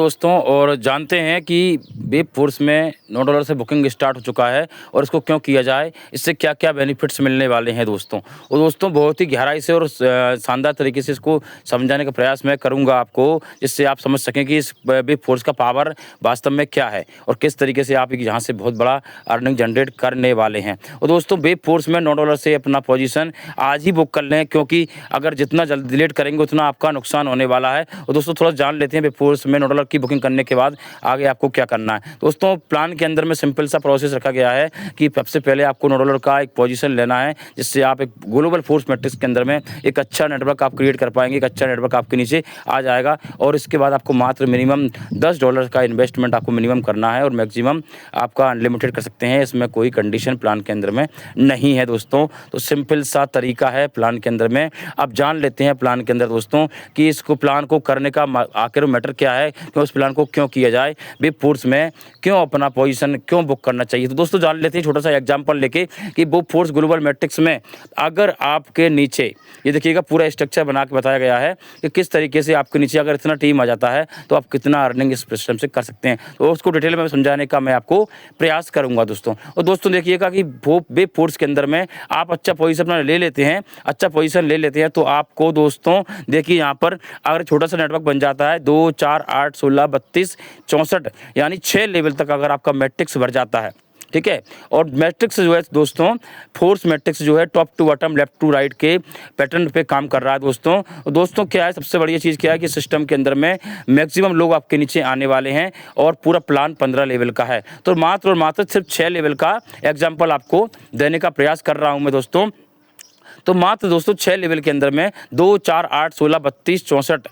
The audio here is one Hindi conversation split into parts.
दोस्तों और जानते हैं कि वेब फोर्स में $9 से बुकिंग स्टार्ट हो चुका है और इसको क्यों किया जाए, इससे क्या क्या बेनिफिट्स मिलने वाले हैं दोस्तों। और दोस्तों बहुत ही गहराई से और शानदार तरीके से इसको समझाने का प्रयास मैं करूंगा आपको, जिससे आप समझ सकें कि इस वेब फोर्स का पावर वास्तव में क्या है और किस तरीके से आप यहाँ से बहुत बड़ा अर्निंग जनरेट करने वाले हैं। और दोस्तों वेब फोर्स में $9 से अपना पोजीशन आज ही बुक कर लें, क्योंकि अगर जितना जल्दी लेट करेंगे उतना आपका नुकसान होने वाला है। और दोस्तों थोड़ा जान लेते हैं वेब फोर्स में $9 की बुकिंग करने के बाद आगे आपको क्या करना है। दोस्तों प्लान के अंदर में सिंपल सा प्रोसेस रखा गया है कि सबसे पहले आपको $9 का एक पोजीशन लेना है, जिससे आप एक ग्लोबल फोर्स मैट्रिक्स के अंदर में एक अच्छा नेटवर्क आप क्रिएट कर पाएंगे, एक अच्छा नेटवर्क आपके नीचे आ जाएगा। और इसके बाद आपको मात्र मिनिमम $10 का इन्वेस्टमेंट आपको मिनिमम करना है और मैक्सिमम आपका अनलिमिटेड कर सकते हैं। इसमें कोई कंडीशन प्लान के अंदर में नहीं है दोस्तों। तो सिंपल सा तरीका है प्लान के अंदर में। अब जान लेते हैं प्लान के अंदर दोस्तों कि इसको प्लान को करने का आखिर मैटर क्या है, कि उस प्लान को क्यों किया जाए, वेब फोर्स में क्यों अपना पोजीशन क्यों बुक करना चाहिए। तो दोस्तों जान लेते हैं छोटा सा एग्जांपल लेके कि वेब फोर्स ग्लोबल मैट्रिक्स में अगर आपके नीचे ये देखिएगा पूरा स्ट्रक्चर बना के बताया गया है कि किस तरीके से आपके नीचे अगर इतना टीम आ जाता है तो आप कितना अर्निंग इस सिस्टम से कर सकते हैं। तो उसको डिटेल में समझाने का मैं आपको प्रयास करूंगा दोस्तों। और दोस्तों देखिएगा कि वेब फोर्स के अंदर में आप अच्छा पोजीशन अपना ले लेते हैं, अच्छा पोजीशन ले लेते हैं तो आपको दोस्तों देखिए यहाँ पर अगर छोटा सा नेटवर्क बन जाता है 2, 4, 8, 16, 32, 64 यानी 6 लेवल तक अगर आपका मैट्रिक्स भर जाता है, ठीक है। और मैट्रिक्स जो है दोस्तों फोर्स मैट्रिक्स जो है top to bottom left to right के पैटर्न पे काम कर रहा है दोस्तों। दोस्तों क्या है सबसे बढ़िया चीज़ क्या है कि सिस्टम के अंदर में मैक्सिमम लोग आपके नीचे आने वाले हैं और पूरा प्लान 15 लेवल का है। तो मात्र और मात्र सिर्फ 6 लेवल का एग्जाम्पल आपको देने का प्रयास कर रहा हूँ मैं दोस्तों। तो मात्र दोस्तों 6 लेवल के अंदर में 2, 4, 8, 16, 32, 64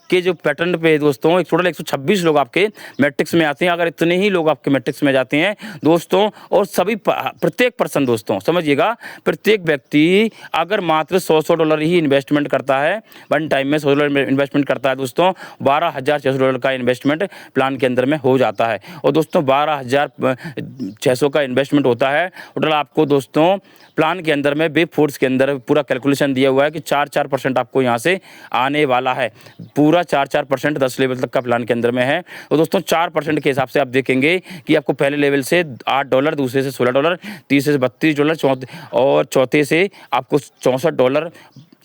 के जो पैटर्न पे दोस्तों एक टोटल 126 लोग आपके मैट्रिक्स में आते हैं। अगर इतने ही लोग आपके मैट्रिक्स में जाते हैं दोस्तों और सभी प्रत्येक पर्सन दोस्तों समझिएगा, प्रत्येक व्यक्ति अगर मात्र $100 ही इन्वेस्टमेंट करता है, वन टाइम में $100 इन्वेस्टमेंट करता है दोस्तों, $12,600 का इन्वेस्टमेंट प्लान के अंदर में हो जाता है। और दोस्तों 12,600 का इन्वेस्टमेंट होता है टोटल आपको दोस्तों प्लान के अंदर में वेब फोर्स के अंदर पूरा कैलकुलेशन दिया हुआ है कि 4% आपको यहाँ से आने वाला है। पूरा 4% 10 लेवल तक का प्लान के अंदर में है। तो दोस्तों 4% के हिसाब से आप देखेंगे कि आपको पहले लेवल से $8, दूसरे से $16, तीसरे से $32 और चौथे से आपको $64,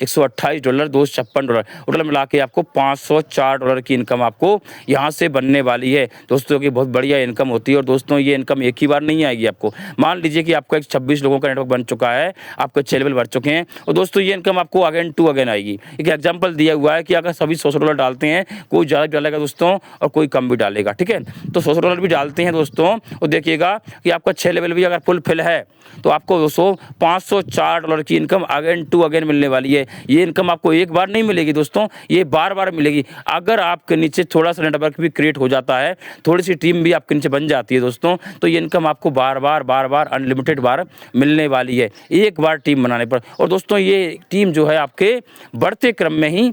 $128, $256 टोटल मिला के आपको $504 की इनकम आपको यहाँ से बनने वाली है दोस्तों। की बहुत बढ़िया इनकम होती है। और दोस्तों ये इनकम एक ही बार नहीं आएगी आपको। मान लीजिए कि आपका 26 लोगों का नेटवर्क बन चुका है, आपके 6 लेवल भर चुके हैं और दोस्तों ये इनकम आपको अगेन टू अगेन आएगी। एक एग्जाम्पल दिया हुआ है कि अगर सभी $100 डालते हैं, कोई ज़्यादा डालेगा दोस्तों और कोई कम भी डालेगा, ठीक है। तो $100 भी डालते हैं दोस्तों और देखिएगा कि आपका 6 लेवल भी अगर फुल फिल है तो आपको दोस्तों $504 की इनकम अगेन टू अगेन मिलने वाली है। ये इनकम आपको एक बार नहीं मिलेगी दोस्तों, ये बार बार मिलेगी। अगर आपके नीचे थोड़ा सा नेटवर्क भी क्रिएट हो जाता है, थोड़ी सी टीम भी आपके नीचे बन जाती है दोस्तों, तो ये इनकम आपको बार बार अनलिमिटेड बार मिलने वाली है एक बार टीम बनाने पर। और दोस्तों ये टीम जो है आपके बढ़ते क्रम में ही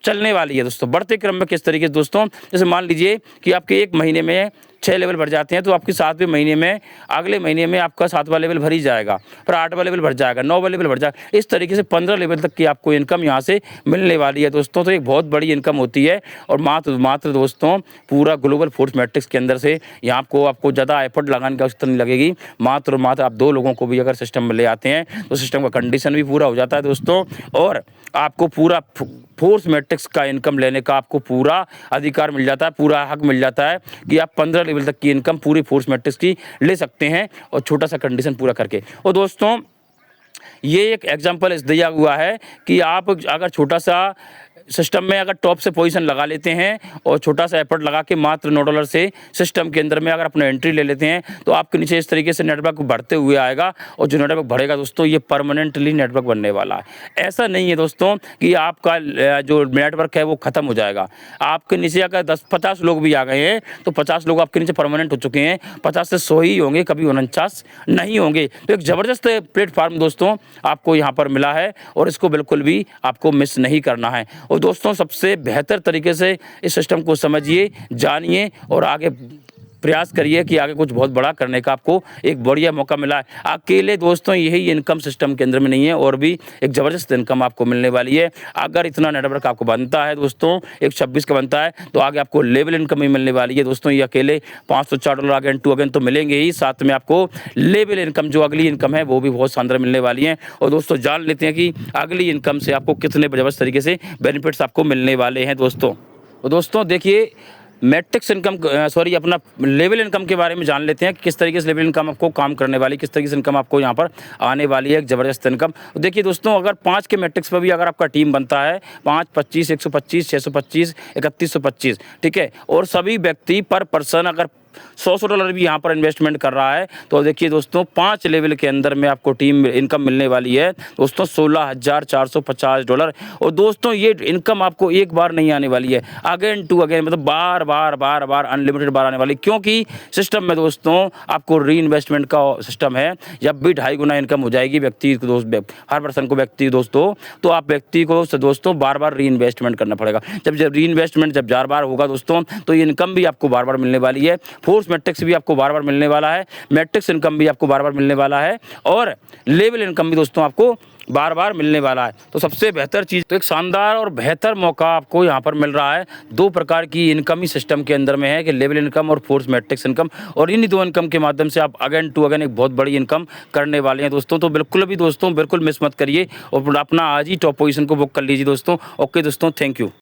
चलने वाली है दोस्तों। बढ़ते क्रम में किस तरीके से दोस्तों, जैसे मान लीजिए कि आपके एक महीने में 6 लेवल भर जाते हैं तो आपके 7वें महीने में अगले महीने में आपका 7वां लेवल भर ही जाएगा, फिर 8वां लेवल भर जाएगा, 9वां लेवल भर जाएगा। इस तरीके से 15 लेवल तक की आपको इनकम यहाँ से मिलने वाली है दोस्तों। तो एक बहुत बड़ी इनकम होती है। और मात्र दोस्तों पूरा ग्लोबल फोर्स मैट्रिक्स के अंदर से यहाँ आपको ज़्यादा एफर्ट लगाने की आवश्यकता नहीं लगेगी। मात्र आप 2 लोगों को भी अगर सिस्टम में ले आते हैं तो सिस्टम का कंडीशन भी पूरा हो जाता है दोस्तों। और आपको पूरा फोर्स मैट्रिक्स का इनकम लेने का आपको पूरा अधिकार मिल जाता है, पूरा हक मिल जाता है कि आप 15 लेवल तक की इनकम पूरी फोर्स मैट्रिक्स की ले सकते हैं और छोटा सा कंडीशन पूरा करके। और दोस्तों ये एक एग्जांपल दिया हुआ है कि आप अगर छोटा सा सिस्टम में अगर टॉप से पोजीशन लगा लेते हैं और छोटा सा एफर्ट लगा के मात्र $9 से सिस्टम के अंदर में अगर अपना एंट्री ले लेते हैं तो आपके नीचे इस तरीके से नेटवर्क बढ़ते हुए आएगा। और जो नेटवर्क बढ़ेगा दोस्तों ये परमानेंटली नेटवर्क बनने वाला है। ऐसा नहीं है दोस्तों कि आपका जो नेटवर्क है वो ख़त्म हो जाएगा। आपके नीचे अगर 10-50 लोग भी आ गए हैं तो 50 लोग आपके नीचे परमानेंट हो चुके हैं, 50 से 100 ही होंगे, कभी 49 नहीं होंगे। तो एक ज़बरदस्त प्लेटफार्म दोस्तों आपको यहाँ पर मिला है और इसको बिल्कुल भी आपको मिस नहीं करना है। और दोस्तों सबसे बेहतर तरीके से इस सिस्टम को समझिए, जानिए और आगे प्रयास करिए कि आगे कुछ बहुत बड़ा करने का आपको एक बढ़िया मौका मिला है। अकेले दोस्तों यही इनकम सिस्टम के अंदर में नहीं है, और भी एक ज़बरदस्त इनकम आपको मिलने वाली है। अगर इतना नेटवर्क आपको बनता है दोस्तों, 126 का बनता है, तो आगे आपको लेवल इनकम ही मिलने वाली है दोस्तों। ये अकेले $504 अगेन तो मिलेंगे ही, साथ में आपको लेवल इनकम जो अगली इनकम है वो भी बहुत शानदार मिलने वाली है। और दोस्तों जान लेते हैं कि अगली इनकम से आपको कितने ज़बरदस्त तरीके से बेनिफिट्स आपको मिलने वाले हैं दोस्तों। तो दोस्तों देखिए, मैट्रिक्स इनकम अपना लेवल इनकम के बारे में जान लेते हैं कि किस तरीके से लेवल इनकम आपको काम करने वाली, किस तरीके से इनकम आपको यहाँ पर आने वाली है, एक ज़बरदस्त इनकम। देखिए दोस्तों, अगर 5 के मैट्रिक्स पर भी अगर आपका टीम बनता है, 5, 25, 125, 625, 3125, ठीक है, और सभी व्यक्ति पर पर्सन अगर $100 भी यहाँ पर इन्वेस्टमेंट कर रहा है, तो देखिए दोस्तों 5 लेवल के अंदर में आपको टीम इनकम मिलने वाली है दोस्तों $16,450। और दोस्तों ये इनकम आपको एक बार नहीं आने वाली है, अगेन टू अगेन, मतलब बार बार अनलिमिटेड बार आने वाली, क्योंकि सिस्टम में दोस्तों आपको री इन्वेस्टमेंट का सिस्टम है। जब भी 2.5 गुना इनकम हो जाएगी व्यक्ति को हर पर्सन को व्यक्ति दोस्तों, तो आप व्यक्ति को दोस्तों बार री इन्वेस्टमेंट करना पड़ेगा। जब री इन्वेस्टमेंट जब बार होगा दोस्तों, तो ये इनकम भी आपको बार मिलने वाली है। फोर्स मैट्रिक्स भी आपको बार मिलने वाला है, मैट्रिक्स इनकम भी आपको बार मिलने वाला है, और लेवल इनकम भी दोस्तों आपको बार मिलने वाला है। तो सबसे बेहतर चीज़, तो एक शानदार और बेहतर मौका आपको यहाँ पर मिल रहा है। 2 प्रकार की इनकम ही सिस्टम के अंदर में है कि लेवल इनकम और फोर्स मैट्रिक्स इनकम, और इन्हीं 2 इनकम के माध्यम से आप अगेन टू अगेन एक बहुत बड़ी इनकम करने वाले हैं दोस्तों। तो बिल्कुल मिस मत करिए और अपना आज ही टॉप पोजीशन को बुक कर लीजिए दोस्तों। ओके दोस्तों, थैंक यू।